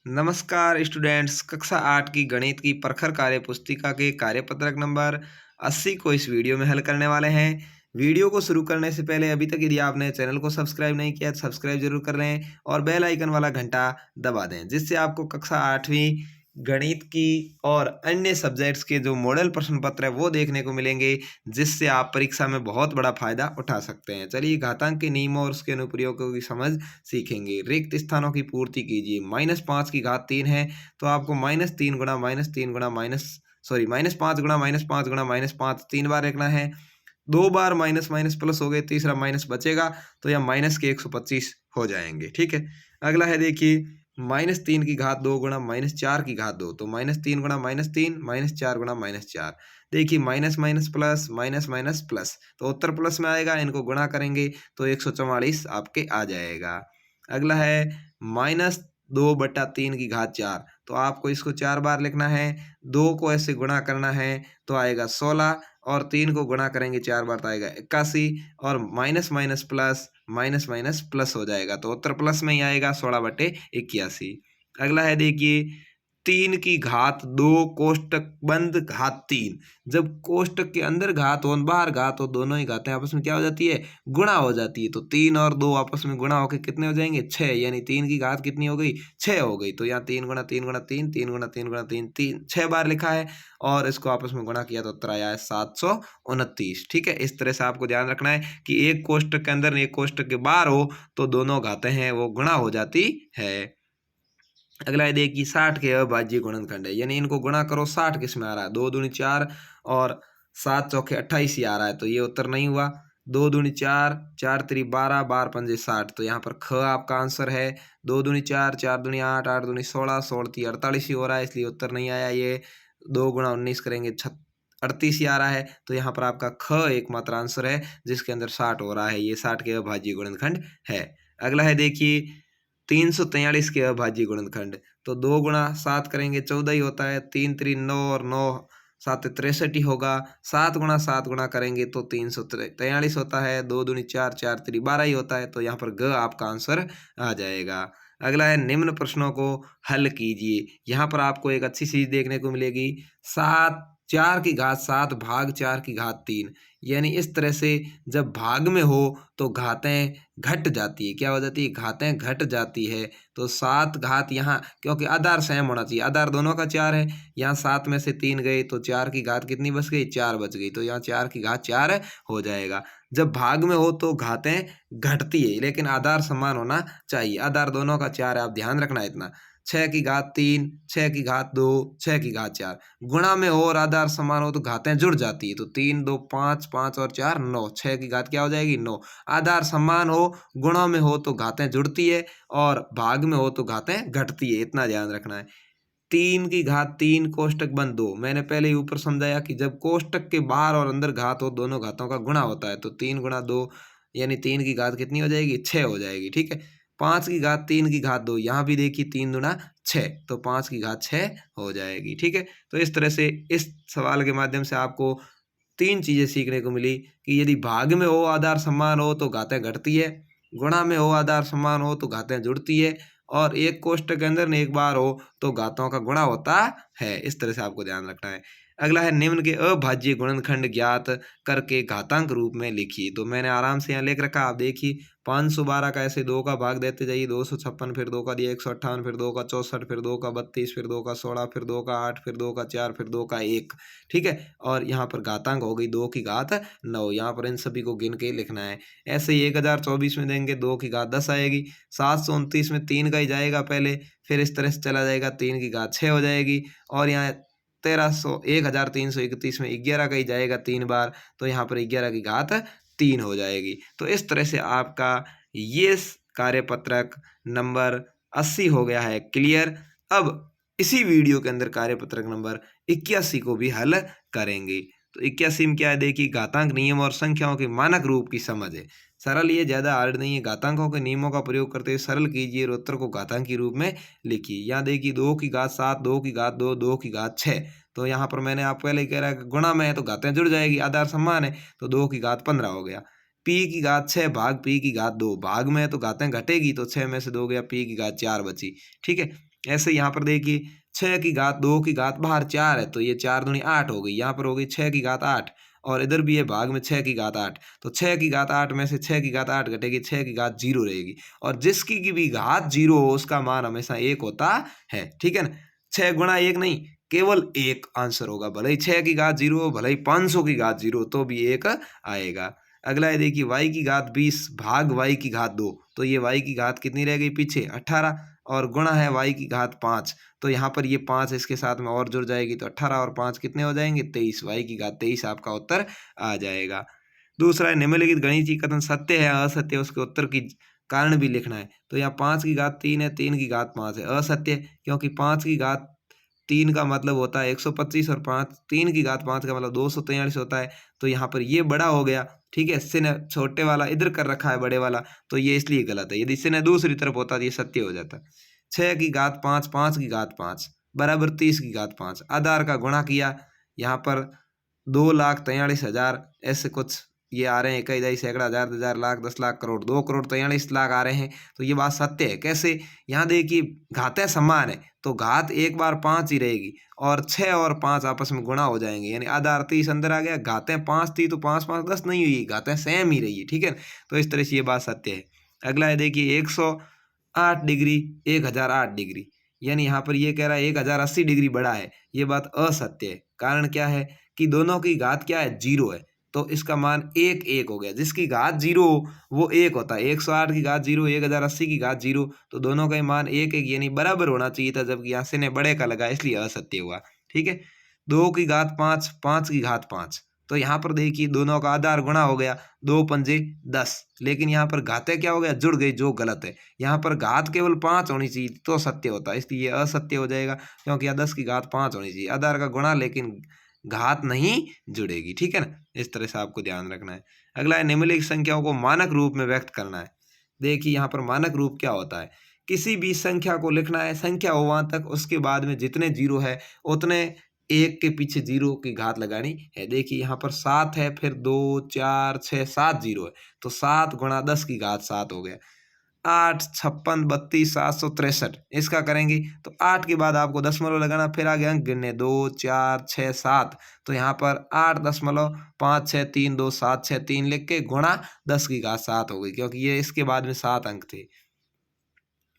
नमस्कार स्टूडेंट्स, कक्षा 8 की गणित की प्रखर कार्य पुस्तिका के कार्यपत्रक नंबर 80 को इस वीडियो में हल करने वाले हैं। वीडियो को शुरू करने से पहले अभी तक यदि आपने चैनल को सब्सक्राइब नहीं किया तो सब्सक्राइब जरूर कर लें और बेल आइकन वाला घंटा दबा दें, जिससे आपको कक्षा 8वीं गणित की और अन्य सब्जेक्ट्स के जो मॉडल प्रश्न पत्र है वो देखने को मिलेंगे, जिससे आप परीक्षा में बहुत बड़ा फायदा उठा सकते हैं। चलिए घातांक के नियमों और उसके अनुप्रयोगों की समझ सीखेंगे। रिक्त स्थानों की पूर्ति कीजिए। -5 की घात 3 है तो आपको -3 गुणा -5 गुणा -5 तीन बार लिखना है। 2 बार माइनस माइनस प्लस हो गए, तीसरा माइनस बचेगा तो यह माइनस के 125 हो जाएंगे। ठीक है, अगला है देखिए -3 की घात 2 गुणा -4 की घात 2, तो -3 गुणा -3 -4 गुणा -4। देखिए minus minus plus minus minus plus तो उत्तर प्लस में आएगा, इनको गुणा करेंगे तो 144 आपके आ जाएगा। अगला है -2/3 की घात 4, तो आपको इसको 4 बार लिखना है। 2 को ऐसे गुणा करना है तो आएगा 16 और 3 को गुणा करेंगे 4 बार तो आएगा 81 और माइनस माइनस प्लस हो जाएगा तो उत्तर प्लस में ही आएगा 16/81। अगला है देखिए 3 की घात 2 कोष्टक बंद घात 3। जब कोष्टक के अंदर घात हो बाहर घात हो, दोनों ही घातें आपस में क्या हो जाती है, गुणा हो जाती है। तो 3 और 2 आपस में गुणा होकर कितने हो जाएंगे, 6। यानी 3 की घात कितनी हो गई, 6 हो गई। तो यहाँ 3 गुणा 3 गुणा 3 3 गुणा 3 गुणा 3 3 6 बार लिखा है और इसको आपस में गुणा किया तो उत्तर आया है 729। ठीक है, इस तरह से आपको ध्यान रखना है कि एक कोष्टक के अंदर एक कोष्टक के बाहर हो तो दोनों घातें हैं वो गुणा हो जाती है। अगला है देखिए 60 के अभाज्य गुणनखंड है, यानी इनको गुणा करो। 60 किस में आ रहा है, 2 दूनी 4 और 7 चौके 28 ही आ रहा है, तो ये उत्तर नहीं हुआ। 2 दूनी 4 4 तिरी 12 12 पंजे 60, तो यहाँ पर ख आपका आंसर है। 2 दूनी 4 4 दूनी 8 8 दूनी 16 16 ती 48 ही हो रहा है, इसलिए उत्तर नहीं आया। ये 2 गुणा 19 करेंगे 38 ही आ रहा है, तो यहाँ पर आपका ख एकमात्र आंसर है जिसके अंदर 60 हो रहा है। ये 60 के अभाज्य गुणनखंड है। अगला है देखिए 343 के अभाज्य गुणनखंड, तो 2 गुणा 7 करेंगे 14 ही होता है। 3 3 9 और 9 7 63 ही होगा। 7 गुणा 7 गुणा करेंगे तो 343 होता है। 2 दूनी 4 4 तिरी 12 ही होता है, तो यहाँ पर ग आपका आंसर आ जाएगा। अगला है निम्न प्रश्नों को हल कीजिए। यहाँ पर आपको एक अच्छी चीज देखने को मिलेगी। 4 की घात 7 भाग 4 की घात 3, यानी इस तरह से जब भाग में हो तो घातें घट जाती है। क्या हो जाती है, घातें घट जाती है। तो 7 घात यहाँ, क्योंकि आधार सेम होना चाहिए, आधार दोनों का 4 है। यहाँ 7 में से 3 गए तो 4 की घात कितनी बच गई, 4 बच गई, तो यहाँ 4 की घात 4 हो जाएगा। जब भाग में हो तो घातें घटती है, लेकिन आधार समान होना चाहिए। आधार दोनों का 4 है, आप ध्यान रखना इतना। 6 की घात 3 6 की घात 2 6 की घात 4, गुणा में हो और आधार समान हो तो घातें जुड़ जाती है। तो 3 2 5 5 और 4 9, 6 की घात क्या हो जाएगी, 9। आधार समान हो, गुणा में हो तो घातें जुड़ती है और भाग में हो तो घातें घटती है, इतना ध्यान रखना है। 3 की घात 3 कोष्टक बंद 2, मैंने पहले ही ऊपर समझाया कि जब कोष्टक के बाहर और अंदर घात हो दोनों घातों का गुणा होता है, तो 3 गुणा 2 यानी 3 की घात कितनी हो जाएगी, 6 हो जाएगी। ठीक है, 5 की घात 3 की घात 2, यहाँ भी देखिए 3 दुना 6, तो 5 की घात 6 हो जाएगी। ठीक है, तो इस तरह से इस सवाल के माध्यम से आपको 3 चीजें सीखने को मिली कि यदि भाग में हो आधार समान हो तो घातें घटती है, गुणा में हो आधार समान हो तो घातें जुड़ती है, और एक कोष्टक के अंदर एक बार हो तो घातों का गुणा होता है। इस तरह से आपको ध्यान रखना है। अगला है निम्न के अभाज्य गुणनखंड ज्ञात करके घातांक रूप में लिखिए। तो मैंने आराम से यहाँ लिख रखा, आप देखिए 512 का ऐसे 2 का भाग देते जाइए। 256, फिर 2 का दिया 158, फिर 2 का 64, फिर 2 का 32, फिर 2 का 16, फिर 2 का 8, फिर 2 का 4, फिर 2 का 1। ठीक है, और यहाँ पर घातांक हो गई 2 की घात 9। यहाँ पर इन सभी को गिन के लिखना है। ऐसे ही 1024 में देंगे 2 की घात 10 आएगी। 729 में 3 का ही जाएगा पहले, फिर इस तरह से चला जाएगा 3 की घात 6 हो जाएगी, और यहाँ 1331 में 11 का ही जाएगा 3 बार, तो यहाँ पर 11 की घात 3 हो जाएगी। तो इस तरह से आपका ये कार्यपत्रक नंबर 80 हो गया है क्लियर। अब इसी वीडियो के अंदर कार्यपत्रक नंबर 81 को भी हल करेंगे। तो 81 में क्या है देखिए, घातांक नियम और संख्याओं के मानक रूप की समझ है। सरल, ये ज्यादा हार्ड नहीं है। घातांकों के नियमों का प्रयोग करते हुए सरल कीजिए और उत्तर को घातांक के रूप में लिखिए। यहाँ देखिए 2 की घात 7 2 की घात 2 2 की घात 6, तो यहाँ पर मैंने आप पहले ही कह रहा है कि गुणा में है तो घातें जुड़ जाएगी, आधार समान है, तो 2 की घात 15 हो गया। p की घात 6 भाग p की घात 2, भाग में है तो घातें घटेगी, तो 6 में से 2 गया, p की घात 4 बची। ठीक है, ऐसे यहाँ पर देखिए 6 की घात 2 की घात बाहर 4 है, तो ये 4 दूनी 8 हो गई। यहाँ पर हो गई 6 की घात 8 और इधर भी है भाग में 6 की घात 8। तो 6 की घात 8 में से 6 की घात 8 घटेगी, 6 की घात 0 रहेगी। और जिसकी की भी घात 0 हो उसका मान हमेशा 1 होता है, ठीक है ना। 6 गुणा 1 नहीं, केवल 1 आंसर होगा। भले ही 6 की घात 0 हो, भले ही 500 की घात 0 हो, तो भी 1 आएगा। अगला है देखिए y की घात 20 भाग y की घात 2। तो ये y की घात कितनी रह गई पीछे 18 और गुणा है y की घात 5। तो यहाँ पर ये 5 इसके साथ में और जुड़ जाएगी, तो 18 और 5 कितने हो जाएंगे 23। y की घात 23 आपका उत्तर आ जाएगा। दूसरा है निम्नलिखित गणितीय कथन सत्य है असत्य है, उसके उत्तर की कारण भी लिखना है। तो यहाँ 5 की घात 3 है, 3 की घात 5 है, असत्य क्योंकि 5 की घात 3 का मतलब होता है 125 और 3 की घात 5 का मतलब 243 होता है। तो यहाँ पर ये बड़ा हो गया, ठीक है। इससे ने छोटे वाला इधर कर रखा है बड़े वाला, तो ये इसलिए गलत है। यदि इससे ने दूसरी तरफ होता तो ये सत्य हो जाता। 6 की घात 5 5 की घात 5 बराबर 30 की घात 5। आधार का गुणा किया, यहाँ पर 2,43,000 ऐसे कुछ ये आ रहे हैं, इकाई दहाई सैकड़ा हजार हजार लाख 10 लाख करोड़ 2,43,00,000 आ रहे हैं। तो ये बात सत्य है। कैसे, यहाँ देखिए घातें समान है, तो घात एक बार 5 ही रहेगी और 6 और 5 आपस में गुणा हो जाएंगे, यानी आधा 30 अंदर आ गया। घातें 5 थी तो 5 5 10 नहीं हुई, घातें सेम ही रही, ठीक है। तो इस तरह से ये बात सत्य है। अगला है देखिए 108 डिग्री 1008 डिग्री, यानी यहाँ पर ये कह रहा है 1080 डिग्री बड़ा है। ये बात असत्य है। कारण क्या है कि दोनों की घात क्या है 0 है, तो इसका मान 1 1 हो गया। जिसकी घात 0 वो 1 होता है। 108 की घात 0 1080 की घात 0, तो दोनों का ही मान 1 1 यानी बराबर होना चाहिए था, जबकि यहाँ से ने बड़े का लगा इसलिए असत्य हुआ, ठीक है। 2 की घात 5 5 की घात 5, तो यहाँ पर देखिए दोनों का आधार गुणा हो गया, 2 पंजे 10, लेकिन यहाँ पर घातें क्या हो गया जुड़ गई, जो गलत है। यहाँ पर घात केवल 5 होनी चाहिए तो सत्य होता है, इसलिए असत्य हो जाएगा, क्योंकि यहाँ 10 की घात 5 होनी चाहिए आधार का गुणा, लेकिन घात नहीं जुड़ेगी, ठीक है ना। इस तरह से आपको ध्यान रखना है। अगला है निम्नलिखित संख्याओं को मानक रूप में व्यक्त करना है। देखिए यहाँ पर मानक रूप क्या होता है, किसी भी संख्या को लिखना है, संख्या हो वहां तक, उसके बाद में जितने जीरो है उतने एक के पीछे जीरो की घात लगानी है। देखिए यहाँ पर 7 है, फिर 2 4 6 7 जीरो है, तो 7 गुणा 10 की घात 7 हो गया। 8 56 32 763 इसका करेंगे, तो 8 के बाद आपको दशमलव लगाना, फिर आगे अंक गिनने 2 4 6 7। तो यहाँ पर 8.5632763 लिख के गुणा 10 की घात 7 हो गई, क्योंकि ये इसके बाद में 7 अंक थे।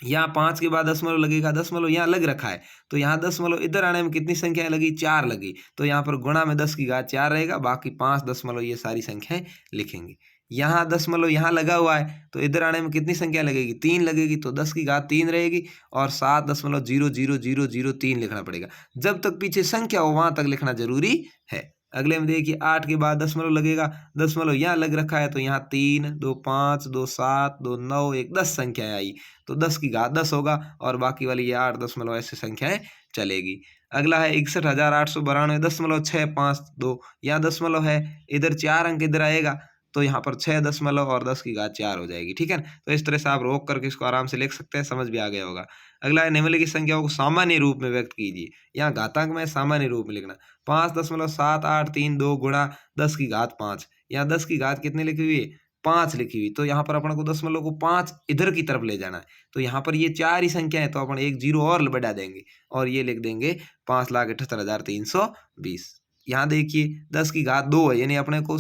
यहाँ 5 के बाद दशमलव लगेगा, दशमलव यहाँ लग रखा है, तो यहाँ दशमलव इधर आने में कितनी संख्याएं लगी 4 लगी, तो यहाँ पर गुणा में 10 की घात 4 रहेगा, बाकी 5 दशमलव ये सारी संख्याएं लिखेंगे। यहाँ दशमलव यहाँ लगा हुआ है, तो इधर आने में कितनी संख्या लगेगी 3 लगेगी, तो 10 की घात 3 रहेगी और 7.000003 लिखना पड़ेगा। जब तक पीछे संख्या हो वहां तक लिखना जरूरी है। अगले में देखिए 8 के बाद दशमलव लगेगा, दशमलव यहाँ लग रखा है, तो यहाँ 3 2 5 2 7 2 9 1 10 संख्याएं आई, तो 10 की घात 10 होगा और बाकी वाली ये 8 दशमलव ऐसे संख्याएं चलेगी। अगला है 61,892.652, यहाँ दशमलव है, इधर 4 अंक इधर आएगा, तो यहाँ पर 6 दशमलव और 10 की घात 4 हो जाएगी, ठीक है ना। तो इस तरह से आप रोक करके इसको आराम से लिख सकते हैं, समझ भी आ गया होगा। अगला है निम्नलिखित संख्याओं को सामान्य रूप में व्यक्त कीजिए। यहाँ घातांक में सामान्य रूप में लिखना 5.7832 गुणा 10 की घात 5। यहाँ 10 की घात कितनी लिखी हुई है 5 लिखी हुई, तो यहाँ पर अपन को दशमलव को 5 इधर की तरफ ले जाना है, तो यहाँ पर ये 4 ही संख्या है, तो अपन एक जीरो और बढ़ा देंगे और ये लिख देंगे 5,78,320। यहाँ देखिए 10 की घात 2 है, यानी अपने को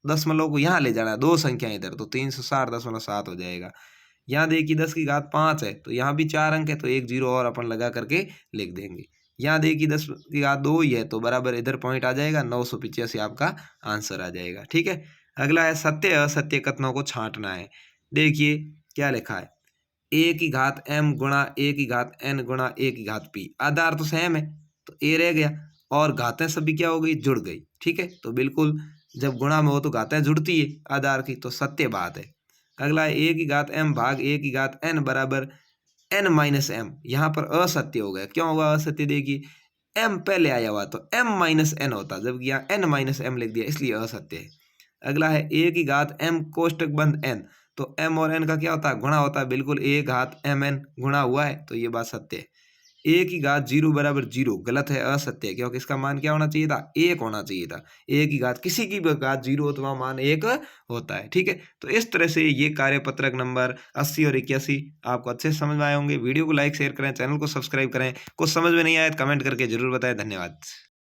दशमलव को यहाँ ले जाना है, 2 संख्या इधर, तो 360.7 हो जाएगा। यहाँ देखिए 10 की घात 5 है, तो यहाँ भी 4 अंक है, तो एक जीरो और अपन लगा करके लिख देंगे। यहाँ देखिए 10 की घात 2 ही है, तो बराबर इधर पॉइंट आ जाएगा, 985 आपका आंसर आ जाएगा, ठीक है। अगला है सत्य असत्य कथनों को छांटना है। देखिए क्या लिखा है, ए की घात m गुणा ए की घात n गुणा ए की घात p, आधार तो सेम है, तो ए रह गया और घातें सभी क्या हो गई जुड़ गई, ठीक है। तो बिल्कुल जब गुणा में हो तो घातें जुड़ती है आधार की, तो सत्य बात है। अगला है ए की घात m भाग ए की घात n बराबर n माइनस एम, यहाँ पर असत्य हो गया। क्यों हुआ असत्य, देखिए m पहले आया हुआ तो m माइनस n होता, जबकि यहाँ n माइनस एम लिख दिया, इसलिए असत्य है। अगला है ए की घात m कोष्टक बंद n, तो m और n का क्या होता है गुणा होता है, बिल्कुल ए घात mn गुणा हुआ है, तो ये बात सत्य है। ए की घात 0 बराबर 0 गलत है, असत्य है, क्योंकि इसका मान क्या होना चाहिए था, 1 होना चाहिए था। ए की घात किसी की भी घात 0 हो तो वहाँ मान 1 होता है। ठीक है, तो इस तरह से ये कार्यपत्रक नंबर 80 और 81 आपको अच्छे से समझ में आए होंगे। वीडियो को लाइक शेयर करें, चैनल को सब्सक्राइब करें। कुछ समझ में नहीं आया तो कमेंट करके जरूर बताएं। धन्यवाद।